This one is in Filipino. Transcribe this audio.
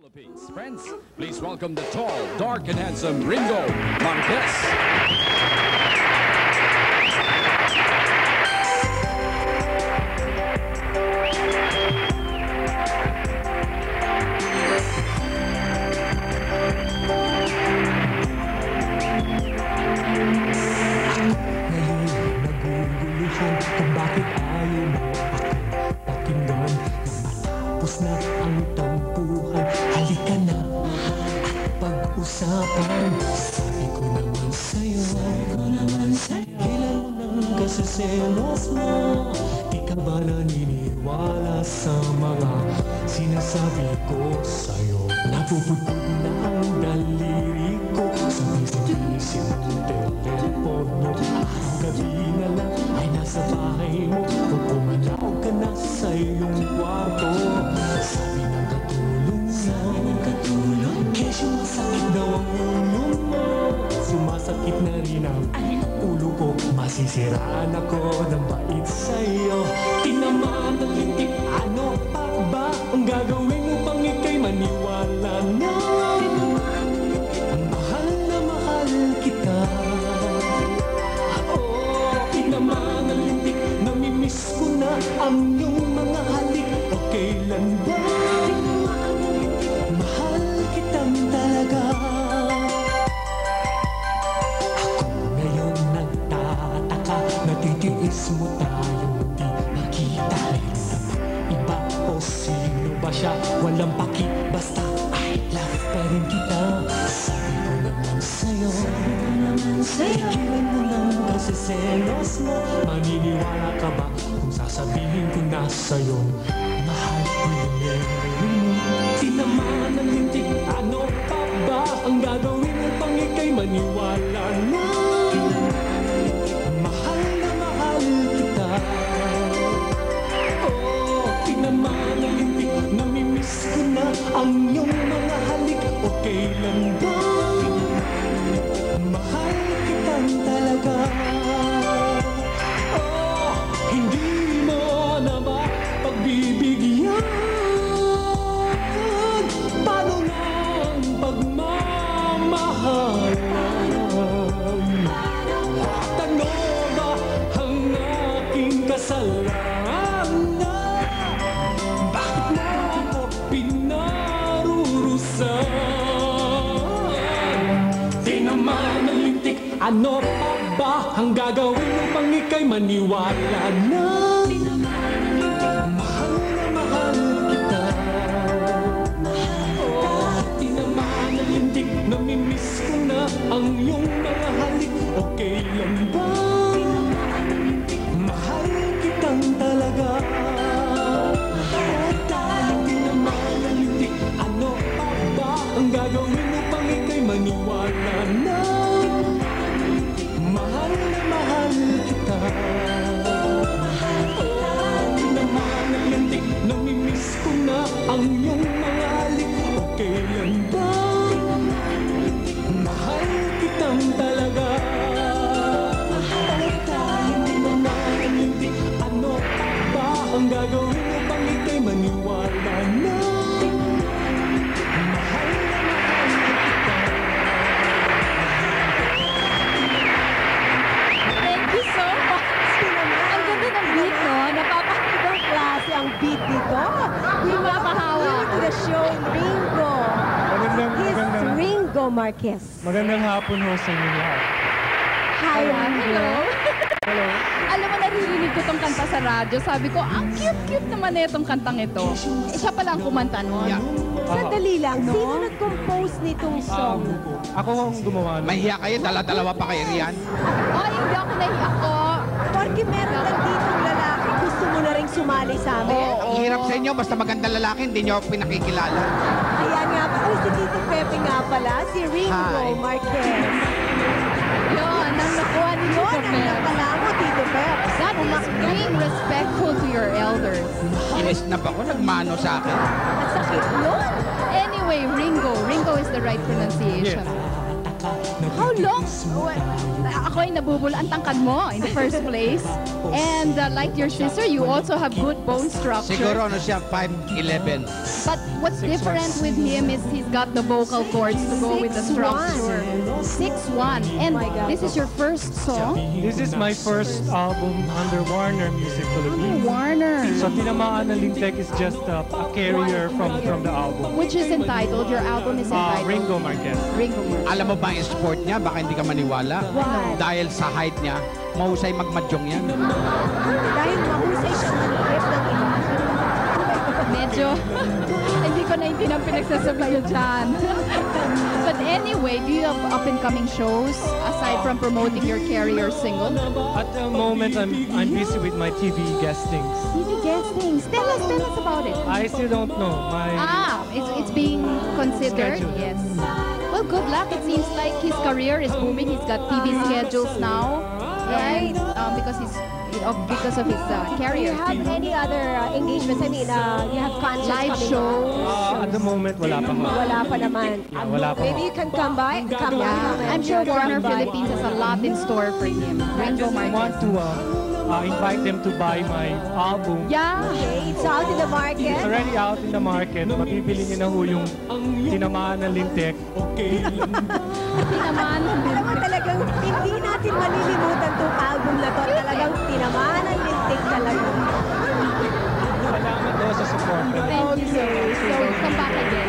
Philippines. Friends, please welcome the tall, dark, and handsome Ringo Marquez. Bakit ayaw mo ako pakinggan na matapos na ang tampuhan? Halika na at pag-usapan. Sabi ko naman sa'yo, kailan mo nang kasiselos mo? Di ka ba naniniwala sa mga sinasabi ko sa'yo? Napuputol na ang daliri ko sa isip ng telepono. Gabi na lang ay nasa bahay mo, o pumalaw ka na sa iyong kwarto. Sabi ng katulong, kesyo masakit daw ang ulo mo. Sumasakit na rin ang ulo ko, masisiraan ako ng bait sa'yo. Tinamaan ng lintik, ano pa ba ang gagawin mo pang ika'y maniwala na? Mahal na mahal kita. Naman ang lintik, namimiss ko na ang iyong mga halik. O kailan ba mahal kitang talaga? Ako ngayon nagtataka, natitiis mo tayong di makita. Iba o sino ba siya? Walang paki, basta I love pa rin kita. Sabi ko naman sa'yo, ikilan mo lang kasi selos mo. Maniniwala ka ba kung sasabihin ko na sa'yo mahal ko yung meron mo? Tinamaan ng lintik, ano pa ba ang gagawin mo pang ika'y maniwala na? Mahal na mahal kita. Oh, tinamaan ng lintik, namimiss ko na ang iyong mga halik. O kailan ba mahal kitang talaga? Oh, hindi mo na mapagbibigyan. Paano na ang pagmamahal? At ano ba ang aking kasalanan? Bakit mo ako pinarurusan? Tinamaan ng lintik, ano pa ba ang gagawin mo pang ika'y maniwala na? Mahal na mahal kita. Oh, tinamaan ng lintik, namimiss ko na ang iyong mga halik. O kailan ba mahal kitang talaga? Tinamaan ng lintik, ano pa ba ang gagawin mo pang ika'y maniwala na? Mahal na mahal kita. Oh, tinamaan ng lintik, namimiss ko na ang iyong mga halik. O kailan ba mahal kitang talaga? Tinamaan ng lintik, ano pa ba ang gagawin mo pang ika'y maniwala na? Mahal na mahal kita. Thank you so much. Ang ganda ng beat, no? Napapakibang klase ang beat dito. Napapahawa. To the show, Ringo. He's Ringo Marquez. Magandang hapon ho sa inyo lahat. Hi, Ringo. Hello. Alam mo, naririnig ko itong kanta sa radyo. Sabi ko, ang cute-cute naman na itong kantang ito. Eh, siya pala ang kumanta nun. Yeah. Sandali lang, sino nag-compose nitong song? Ako ang gumawa nun. Mahiya kayo, dala-dalawa pa kayo riyan. Oh, hindi ako nahiya ko. Porque meron lang ditong lalaki, gusto mo na rin sumali sa amin? Ang hirap sa inyo, basta magandang lalaki, hindi nyo ako pinakikilala. Ayan nga po, si Tito Pepe nga pala, si Ringo Hi. Marquez. Yun, ang nakuha ni Yun ang nakala mo, Tito Pep. That is being respectful to your elders. Inisnap ako, nagmano sa akin. At sakit nun. Anyway, Ringo. Ringo is the right pronunciation. How long? Ako ay nabubul ang tangkad mo in the first place. And like your sister, you also have good bone structure. Siguro ano siya, 5'11". But what's different with him is he's got the vocal cords to go with the 6'1". structure. 6'1". And this is your first song? This is my first album under Warner Music Philippines. Warner. So Tinamaan ng Lintek is just a carrier from the album. Which is entitled, your album is entitled? Ringo Marquez. Ringo Marquez. Alam mo ba yung sport niya? Baka hindi ka maniwala. Why? Dahil sa height niya, mahusay magmadyong yan. Dahil mahusay siya manipip ng iba. Medyo, hindi ko naintindihan ang pinagsasabi niyo dyan. But anyway, do you have up-and-coming shows aside from promoting your carrier single? At the moment, I'm busy with my TV guestings. TV guestings. Tell us about it. I still don't know. It's being considered. Scheduled. Yes. Well, good luck. It seems like his career is booming. He's got TV schedules now, Right. and because of his Do career. you have any other engagements? I mean, you have concerts Live coming shows. At the moment, wala pa nga. Wala pa naman. Wala pa. Maybe you can come by. Yeah, I'm sure Warner Philippines has a lot in store for him. Ringo I want Marquez. to invite them to buy my album. Yeah. Okay, it's out in the market. It's already out in the market. Mabibili niyo na ho yung Tinamaan ng Lintek. Tinamaan. Alam mo talagang hindi natin malilimutan tong album na to. Talagang tinamaan ang lintik talaga. Salamat daw sa support. Thank you so much. So, come back again.